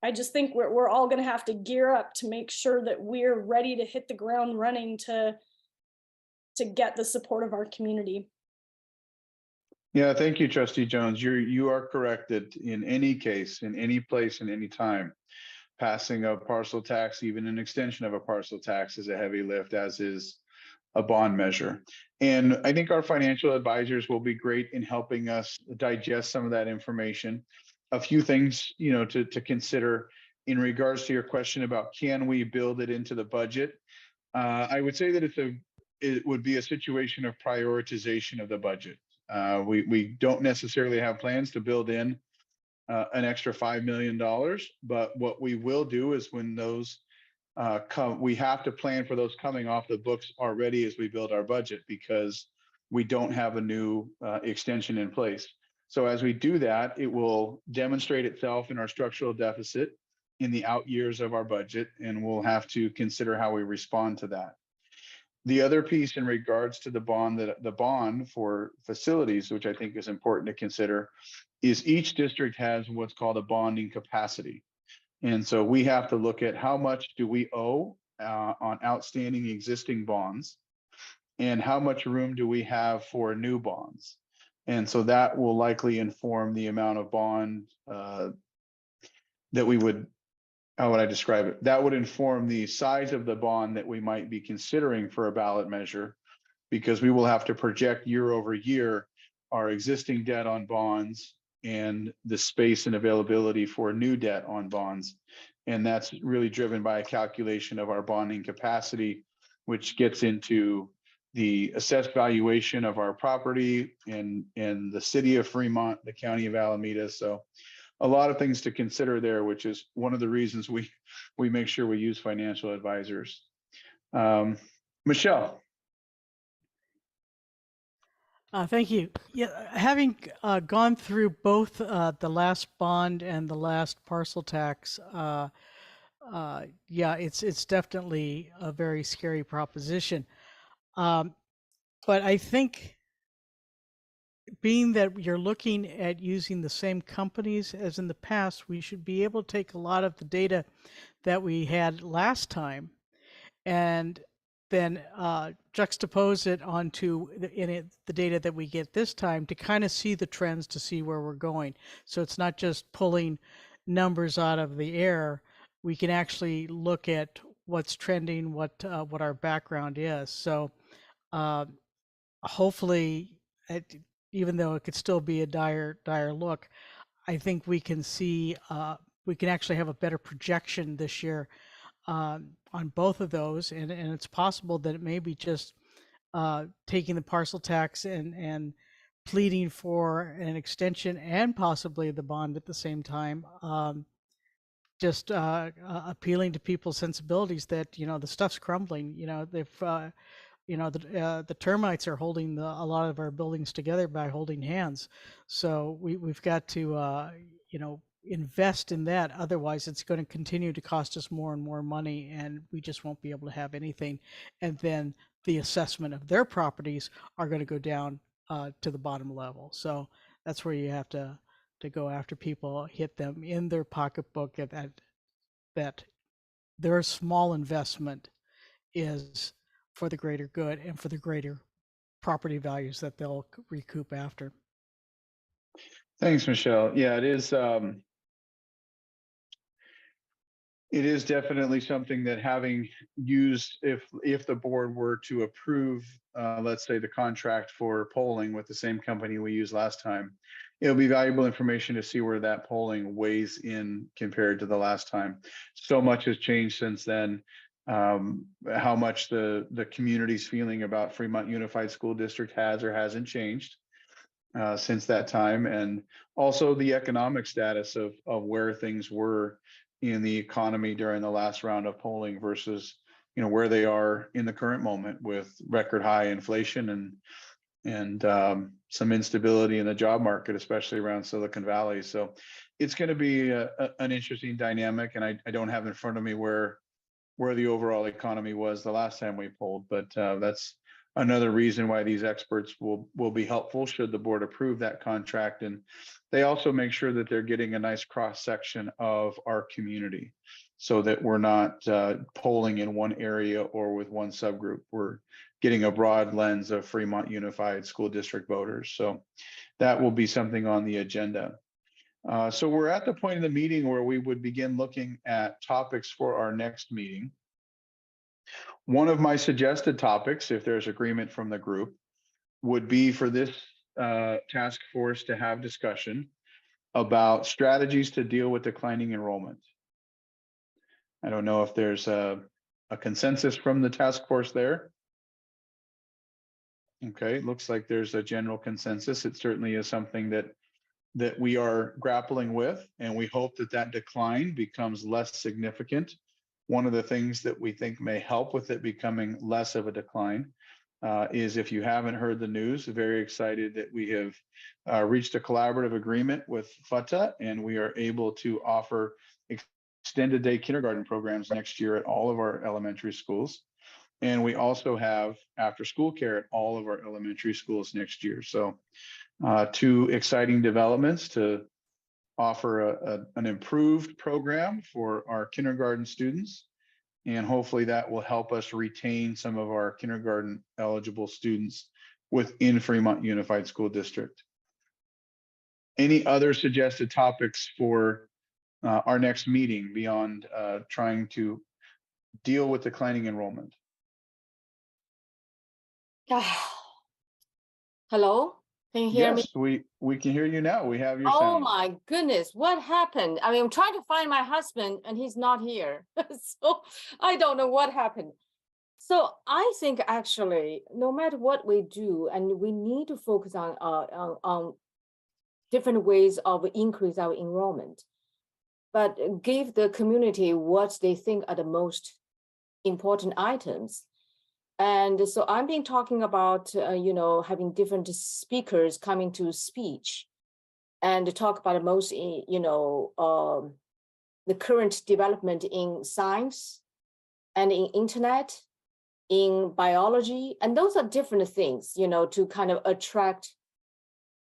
I just think we're all going to have to gear up to make sure that we're ready to hit the ground running to get the support of our community. Yeah, thank you, Trustee Jones. You are correct that in any case, in any place, in any time, passing a parcel tax, even an extension of a parcel tax, is a heavy lift, as is a bond measure. And I think our financial advisors will be great in helping us digest some of that information. A few things, to consider in regards to your question about, can we build it into the budget? I would say that it would be a situation of prioritization of the budget. We don't necessarily have plans to build in an extra $5 million, but what we will do is when those come, we have to plan for those coming off the books already as we build our budget, because we don't have a new extension in place. So as we do that, it will demonstrate itself in our structural deficit in the out years of our budget, and we'll have to consider how we respond to that. The other piece in regards to the bond for facilities, which I think is important to consider, is each district has what's called a bonding capacity. And so we have to look at how much do we owe on outstanding existing bonds, and how much room do we have for new bonds. And so that will likely inform the amount of bond that we would how would I describe it? That would inform the size of the bond that we might be considering for a ballot measure, because we will have to project year over year our existing debt on bonds and the space and availability for new debt on bonds. And that's really driven by a calculation of our bonding capacity, which gets into the assessed valuation of our property in the city of Fremont, the county of Alameda. So a lot of things to consider there, which is one of the reasons we make sure we use financial advisors. Michelle. Thank you. Yeah, having gone through both the last bond and the last parcel tax, yeah, it's definitely a very scary proposition. But I think being that you're looking at using the same companies as in the past, we should be able to take a lot of the data that we had last time and then juxtapose it onto the data that we get this time to kind of see the trends, to see where we're going. So it's not just pulling numbers out of the air. We can actually look at what's trending, what our background is. So hopefully, even though it could still be a dire look, I think we can see we can actually have a better projection this year on both of those, and it's possible that it may be just taking the parcel tax and pleading for an extension and possibly the bond at the same time. Just appealing to people's sensibilities that the stuff's crumbling. They've the termites are holding a lot of our buildings together by holding hands. So we've got to invest in that. Otherwise, it's going to continue to cost us more and more money, and we just won't be able to have anything. And then the assessment of their properties are going to go down to the bottom level. So that's where you have to go after people, hit them in their pocketbook at that their small investment is for the greater good and for the greater property values that they'll recoup after. Thanks, Michelle. Yeah, it is. It is definitely something that, having used, if the board were to approve, let's say, the contract for polling with the same company we used last time, it'll be valuable information to see where that polling weighs in compared to the last time. So much has changed since then. How much the community's feeling about Fremont Unified School District has or hasn't changed since that time, and also the economic status of where things were in the economy during the last round of polling versus where they are in the current moment with record high inflation and some instability in the job market, especially around Silicon Valley. So it's going to be an interesting dynamic, and I don't have in front of me where the overall economy was the last time we polled, but that's another reason why these experts will be helpful should the board approve that contract. And they also make sure that they're getting a nice cross section of our community, so that we're not polling in one area or with one subgroup. We're getting a broad lens of Fremont Unified School District voters. So that will be something on the agenda. So we're at the point of the meeting where we would begin looking at topics for our next meeting. One of my suggested topics, if there's agreement from the group, would be for this task force to have discussion about strategies to deal with declining enrollment. I don't know if there's a consensus from the task force there. Okay, looks like there's a general consensus. It certainly is something that we are grappling with, and we hope that decline becomes less significant. One of the things that we think may help with it becoming less of a decline is, if you haven't heard the news, very excited that we have reached a collaborative agreement with FUTA, and we are able to offer extended day kindergarten programs next year at all of our elementary schools. And we also have after school care at all of our elementary schools next year. So two exciting developments to offer an improved program for our kindergarten students. And hopefully that will help us retain some of our kindergarten eligible students within Fremont Unified School District. Any other suggested topics for our next meeting beyond trying to deal with declining enrollment. Hello, can you hear me? Yes, we can hear you now. We have your Oh sound. my goodness, what happened? I mean, I'm trying to find my husband and he's not here. So I don't know what happened. So I think actually, no matter what we do, and we need to focus on different ways of increase our enrollment, but give the community what they think are the most important items. And so I've been talking about, having different speakers coming to speech and to talk about the most, the current development in science and in internet, in biology. And those are different things, to kind of attract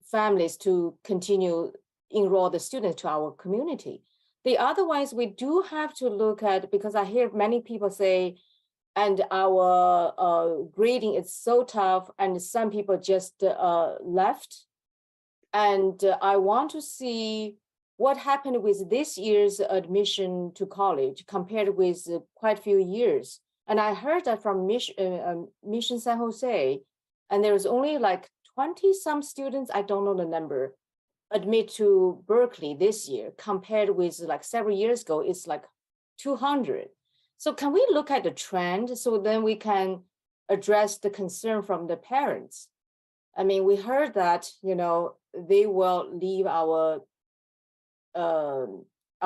families to continue enroll the students to our community. The otherwise, we do have to look at, because I hear many people say, and our grading is so tough, and some people just left. And I want to see what happened with this year's admission to college compared with quite a few years. And I heard that from Mission San Jose, and there was only like 20 some students, I don't know the number, admit to Berkeley this year, compared with like several years ago, it's like 200. So can we look at the trend so then we can address the concern from the parents? I mean, we heard that, they will leave our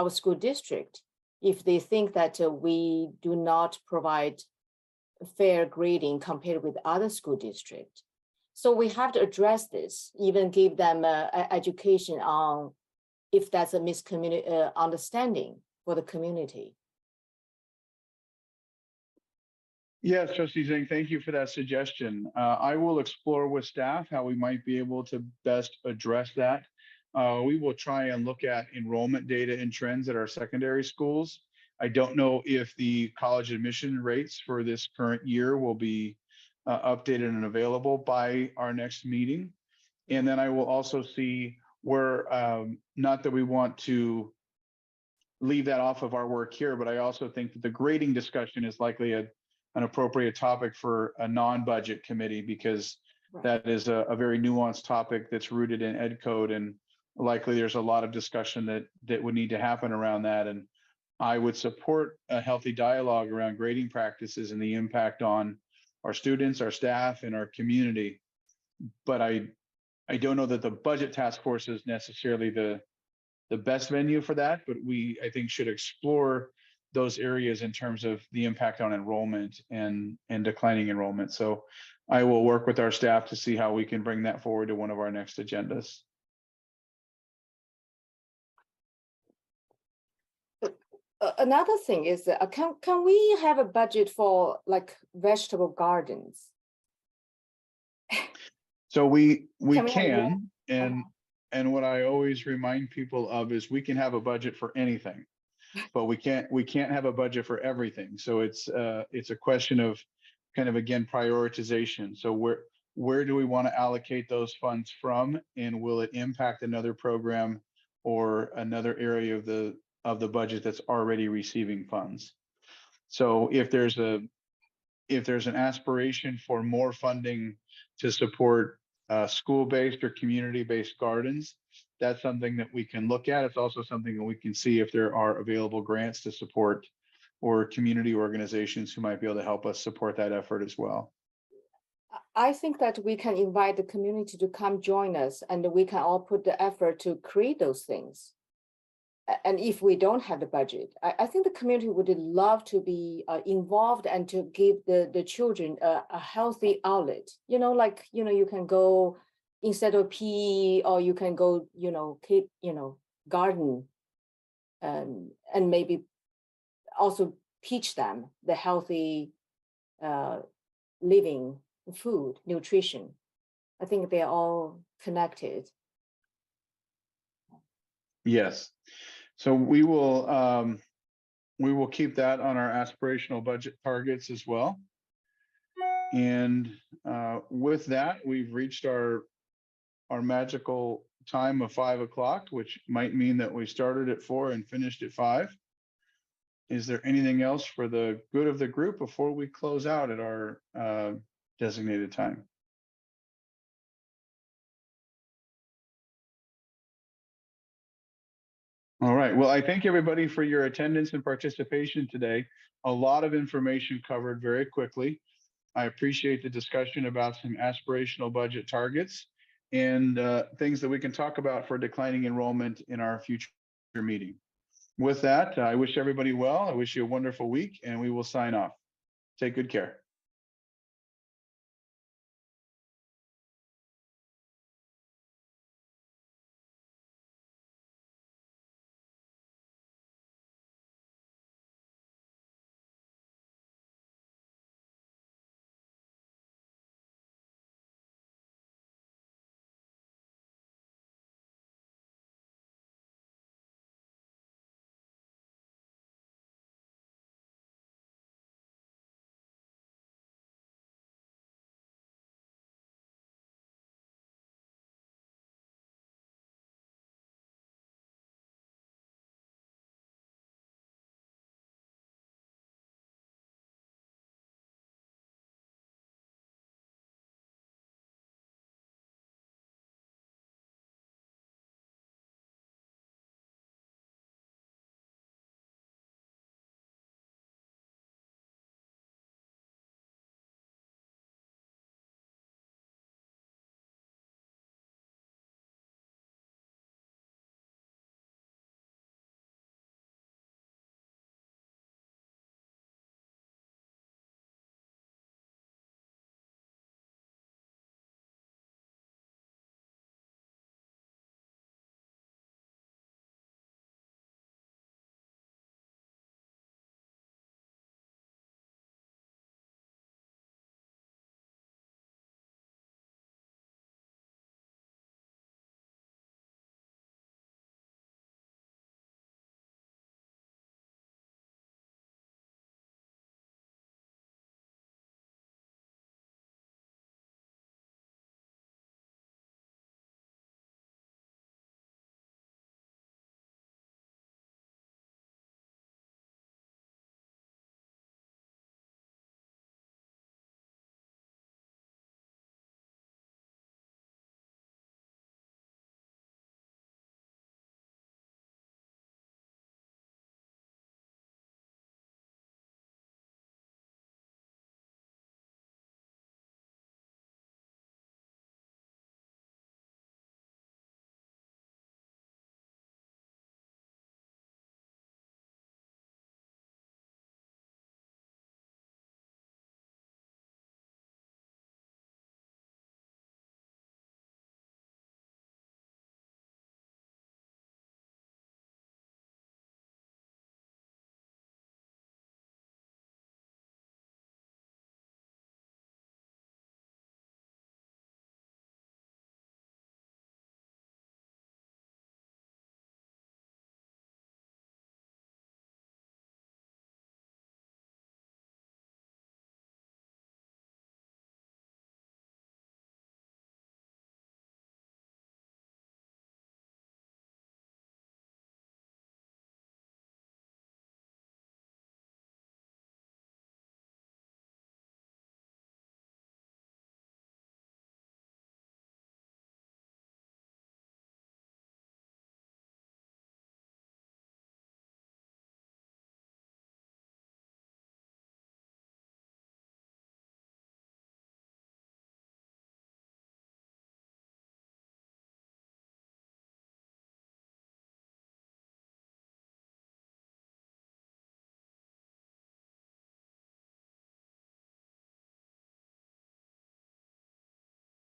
school district if they think that we do not provide fair grading compared with other school districts. So we have to address this, even give them education on if that's a understanding for the community. Yes, Trustee Zhang, thank you for that suggestion. I will explore with staff how we might be able to best address that. We will try and look at enrollment data and trends at our secondary schools. I don't know if the college admission rates for this current year will be updated and available by our next meeting. And then I will also see where, not that we want to leave that off of our work here, but I also think that the grading discussion is likely an appropriate topic for a non-budget committee, because that is a very nuanced topic that's rooted in ed code, and likely there's a lot of discussion that would need to happen around that. And I would support a healthy dialogue around grading practices and the impact on our students, our staff, and our community. But I don't know that the budget task force is necessarily the best venue for that, but we, I think, should explore those areas in terms of the impact on enrollment and declining enrollment. So I will work with our staff to see how we can bring that forward to one of our next agendas. Another thing is that can we have a budget for like vegetable gardens? So we Can we have can, and what I always remind people of is we can have a budget for anything, but we can't have a budget for everything. So it's a question of kind of, again, prioritization. So where do we want to allocate those funds from, and will it impact another program or another area of the budget that's already receiving funds? So if there's an aspiration for more funding to support school-based or community-based gardens, that's something that we can look at. It's also something that we can see if there are available grants to support, or community organizations who might be able to help us support that effort as well. I think that we can invite the community to come join us, and we can all put the effort to create those things. And if we don't have the budget, I think the community would love to be involved and to give the children a healthy outlet. You can go instead of PE, or you can go, garden, and maybe also teach them the healthy living, food, nutrition. I think they're all connected. Yes. So we will keep that on our aspirational budget targets as well. And with that, we've reached our magical time of 5 o'clock, which might mean that we started at 4 and finished at 5. Is there anything else for the good of the group before we close out at our designated time? All right. Well, I thank everybody for your attendance and participation today. A lot of information covered very quickly. I appreciate the discussion about some aspirational budget targets and things that we can talk about for declining enrollment in our future meeting. With that, I wish everybody well. I wish you a wonderful week, and we will sign off. Take good care.